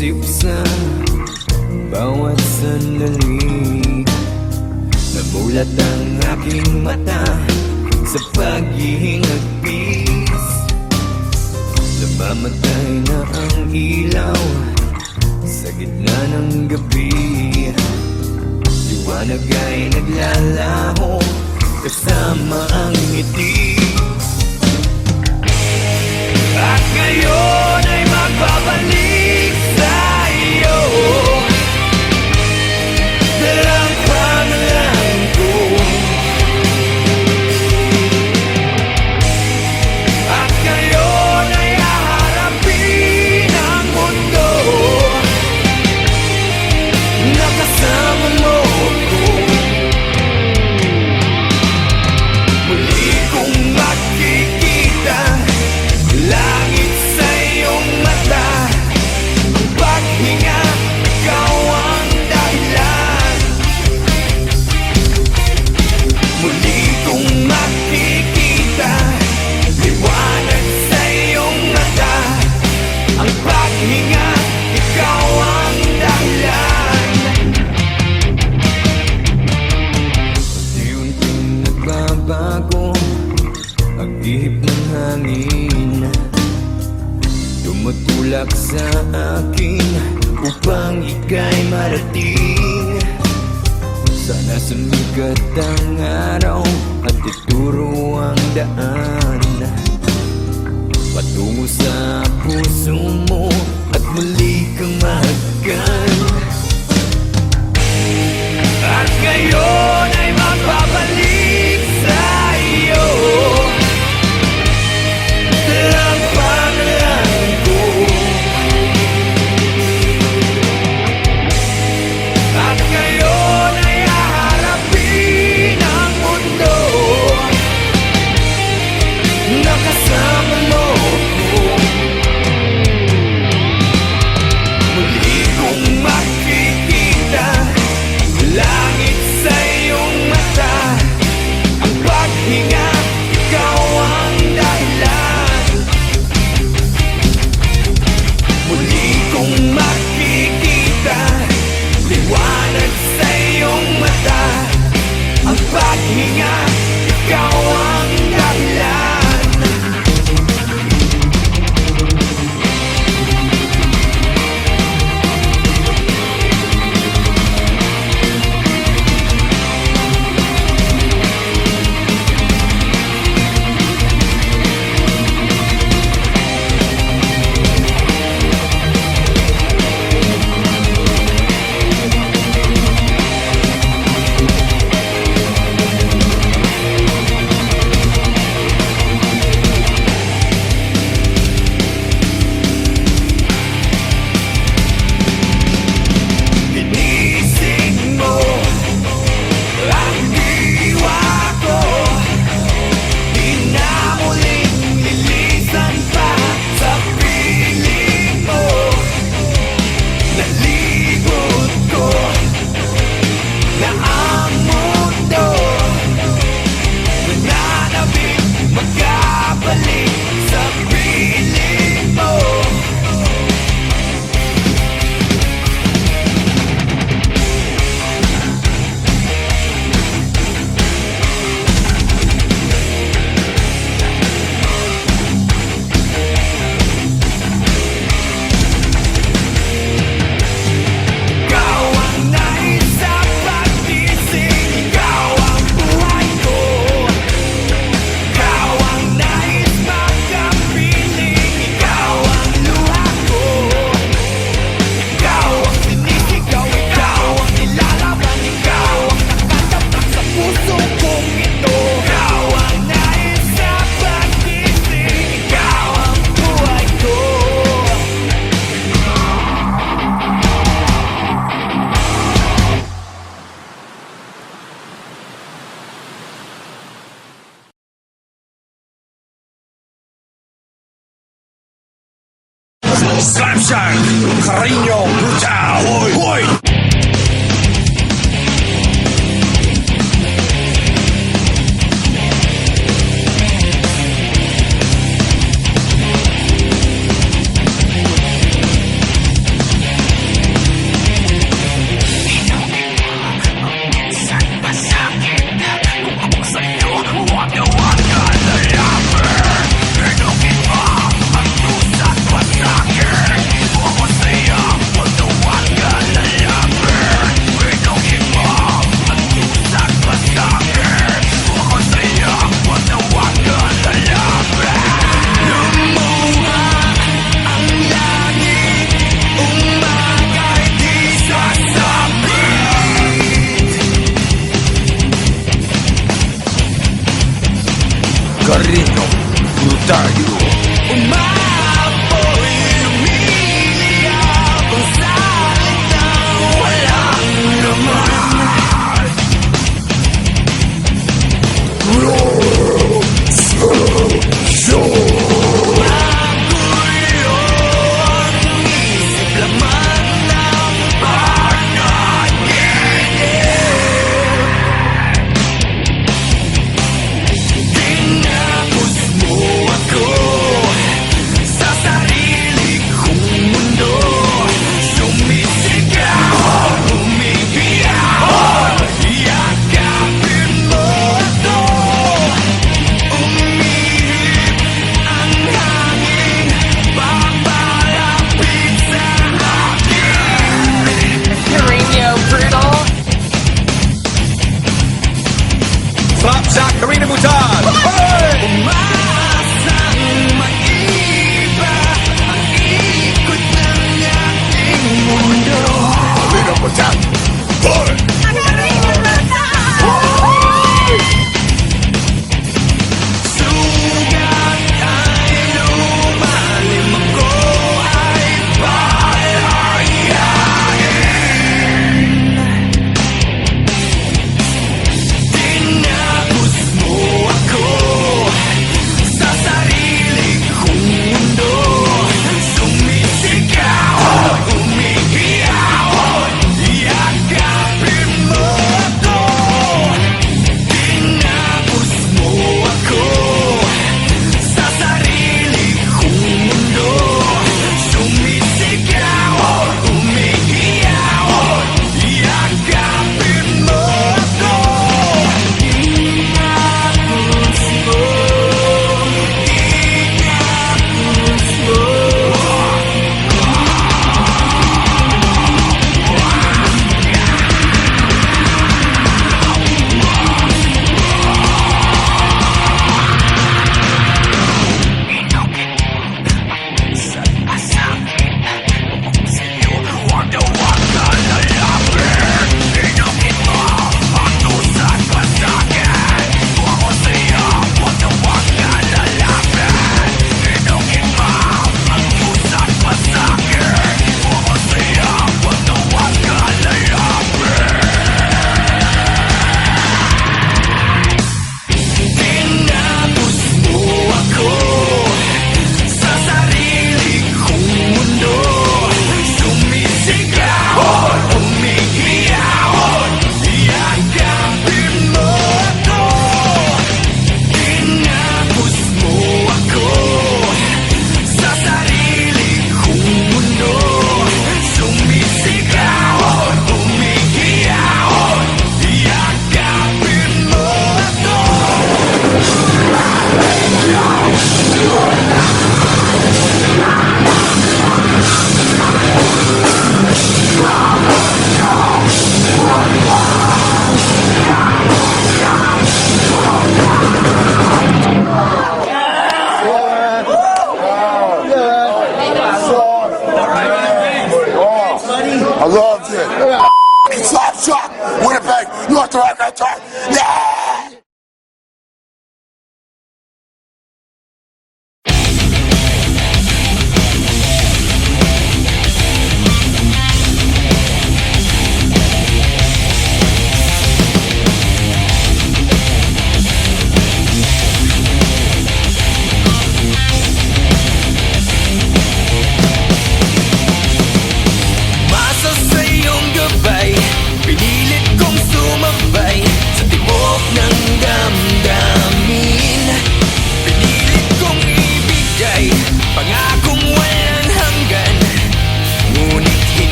isip sa bawat sandali. Namulat ang aking mata sa paghihingagpis. Namamatay na ang ilaw sa gitna ng gabi. Liwanag ay naglalaho kasama ang ngiti. At ngayon ay magbabalik sa iyo. Dalang pangalan ko. At ngayon ay haharapin ang mundo. Nakasama mo ko. Muli kong makikita langit sa iyong mata. Ang paghinga, ikaw ang dahilan. Muli kong makikita liwanag sa iyong mata. Ang paghinga, ikaw ang dahilan. Unti-unting nagbabago ang ihip ng hangin. Tumutulak sa akin upang ika'y marating. Sana sumikat ang araw at ituro ang daan patungo sa puso mo at muli kang mahagkan. At ngayon ay magbabalik sa iyo. Dalang pangalan ko. At ngayon ay haharapin ang mundo. Nakasama mo ko. Muli kong makikita langit sa iyong mata. Ang paghinga, ikaw ang dahilan. Muli kong makikita liwanag sa iyong mata. Ang paghinga, ikaw ang dahilan. Slapshot, Cariño Brutal, hoy, hoy.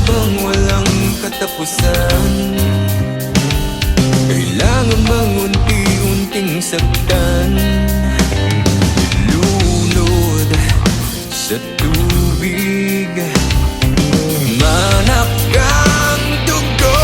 bang walang katapusan? Kailangan bang unti-unting saktan? Lunod sa tubig, manak ang dugo.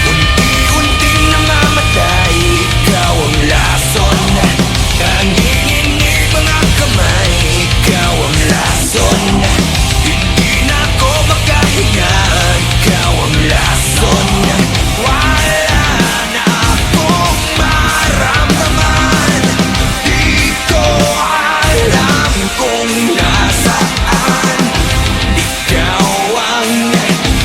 Unti-unting namamatay, ikaw ang lason. Nanginginig mga kamay, ikaw ang lason. Hindi na ako makahinga, ikaw ang lason. Wala na akong maramdaman, di ko alam kung nasaan. Ikaw ang lason.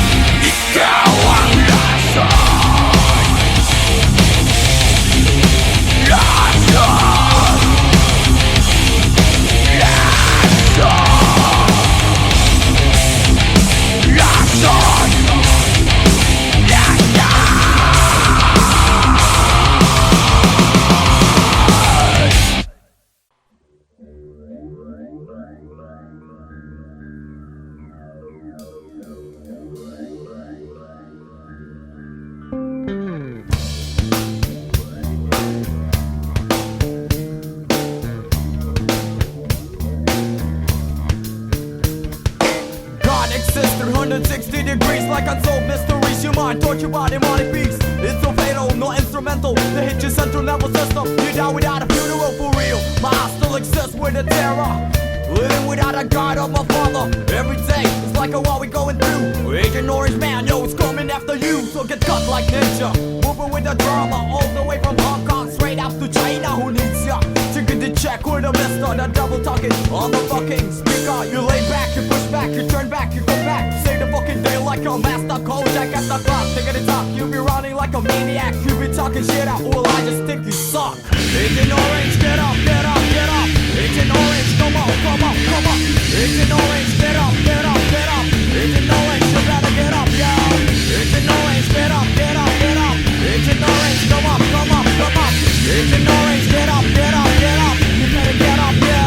God exists 360 degrees like unsolved mysteries. Your mind tortured by demonic beats. It's so fatal, no instrumental. They hit your central nervous system. You die without a funeral for real. My heart still exists with the terror. Living without a God of my father. Every day it's like a war we going through. Agent Orange Man, yo, it's coming after you. So get cut like ninja. Moving with the drama all the way from Hong Kong straight up to China. Who needs ya? Taking the check with a mister. The double talking on the fucking speaker. You lay back, you push back, you turn back, you go back. Save the fucking day like a master Kojak at the clock. Taking the top, you be running like a maniac. You be talking shit out, well I just think you suck. Agent Orange, get up, get up, get up. Agent Orange, come on, come on, come on. Agent Orange, get up, get up, get up. Agent Orange, you better get up, yo. Agent Orange, get up, get up, get up. Agent Orange, come up, come up, come up. Agent Orange, get up, get up, get up. You better get up, yo.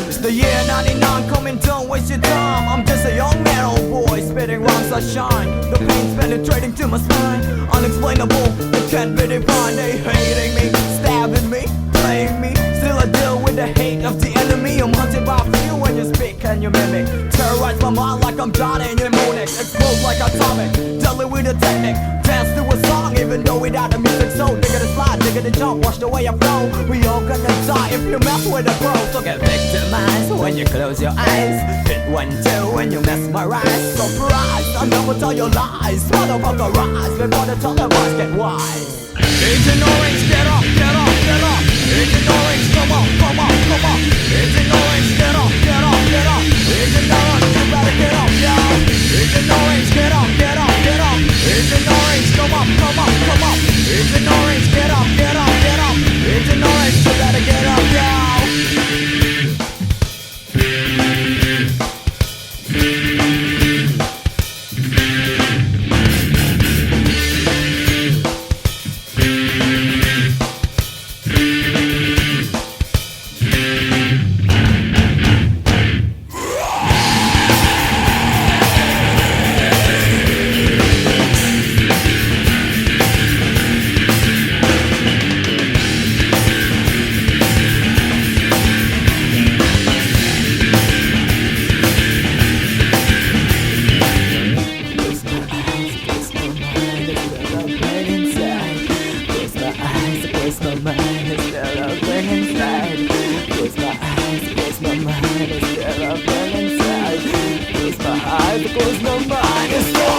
It's the year 99 coming, don't waste your time. I'm just a young man, old boy, spitting rhymes I shine. The pain's penetrating to my spine. Unexplainable, it can't be defined. They hating me, stabbing me, playing me. Still I deal with the hate of the enemy. I'm hunted by few when you speak and you mimic. Terrorize my mind like I'm Johnny Mnemonic. Explode like atomic, dealing with a technique. Dance to a song even though without a music soul. Nigga the slide, nigga the jump, watch the way I flow. We all gonna die if you mess with a pro. So get victimized when you close your eyes. Hit 1-2 when you mesmerize. Surprise, I'll never tell your lies. Motherfucker rise before the televised get wise. Agent Orange, get up, get up, get up. Agent Orange, come on, come on, come on. Agent Orange, get up, get up, get up. Agent Orange, you better get up, yo. Agent Orange, get up, get up, get up. Agent Orange, come up, come up, come up. Agent Orange, get up, get up, get up. Agent Orange, you better get up, yo. Close my mind, it's still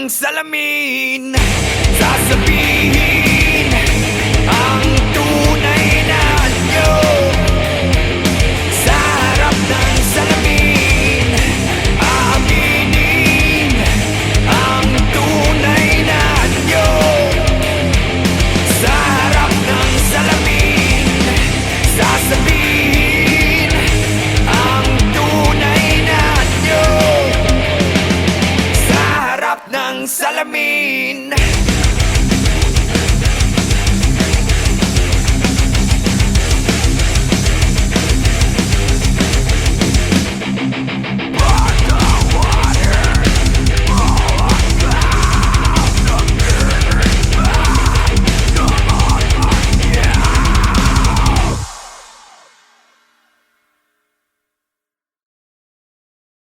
salamin. Sasabihin